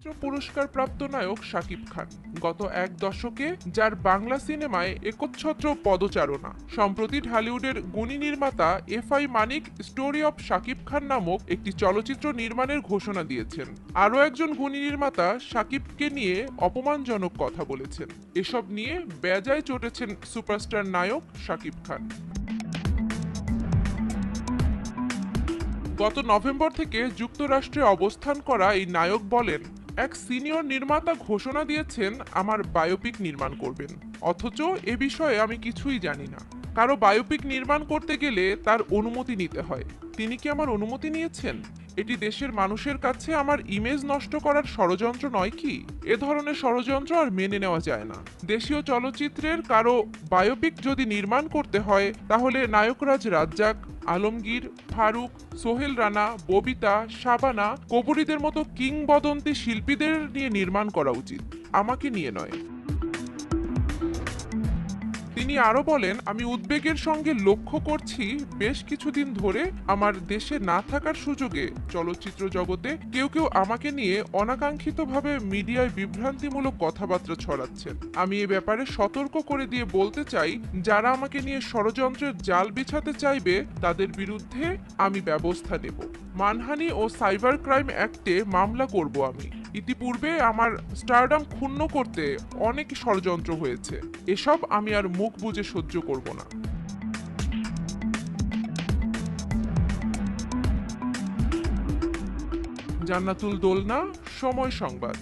পুরস্কার প্রাপ্ত নায়ক শাকিব খান গত এক দশকে যার বাংলা সিনেমায় একচ্ছত্র পদচারণা। সম্প্রতি ঢালিউডের গুণী নির্মাতা F I Manik story of Shakib Khan নামক একটি চলচ্চিত্র নির্মাণের ঘোষণা দিয়েছেন। আরও একজন গুণী নির্মাতা শাকিবকে নিয়ে অপমানজনক কথা বলেছেন। এসব নিয়ে বেজায় চটেছেন সুপারস্টার নায়ক শাকিব খান। গত নভেম্বর থেকে যুক্তরাষ্ট্রে অবস্থান করা এই নায়ক বলেন, এক সিনিয়র নির্মাতা ঘোষণা দিয়েছেন আমার বায়োপিক নির্মাণ করবেন, অথচ এ বিষয়ে আমি কিছুই জানি না। কারো বায়োপিক নির্মাণ করতে গেলে তার অনুমতি নিতে হয়। তিনি কি আমার অনুমতি নিয়েছেন? এটি দেশের মানুষের কাছে আমার ইমেজ নষ্ট করার ষড়যন্ত্র নয় কি? এ ধরনের ষড়যন্ত্র আর মেনে নেওয়া যায় না। দেশীয় চলচ্চিত্রের কারো বায়োপিক যদি নির্মাণ করতে হয় তাহলে নায়করাজ রাজ্জাক, আলমগীর, ফারুক, সোহেল রানা, ববিতা, শাবানা, কবরীদের মতো কিংবদন্তি শিল্পীদের নিয়ে নির্মাণ করা উচিত, আমাকে নিয়ে নয়। তিনি আরো বলেন, আমি উদ্বেগের সঙ্গে লক্ষ্য করছি বেশ কিছুদিন ধরে আমার দেশে না থাকার সুযোগে চলচ্চিত্র জগতে কেউ কেউ আমাকে নিয়ে অনাকাঙ্ক্ষিতভাবে মিডিয়ায় বিভ্রান্তিমূলক কথাবার্তা ছড়াচ্ছেন। আমি এ ব্যাপারে সতর্ক করে দিয়ে বলতে চাই, যারা আমাকে নিয়ে ষড়যন্ত্রের জাল বিছাতে চাইবে তাদের বিরুদ্ধে আমি ব্যবস্থা নেব। মানহানি ও সাইবার ক্রাইম অ্যাক্টে মামলা করব আমি। ইতিপূর্বে আমার স্টারডাম ক্ষুণ্ণ করতে অনেক ষড়যন্ত্র হয়েছে, এসব আমি আর মুখ বুজে সহ্য করব না। জান্নাতুল দোলনা, সময় সংবাদ।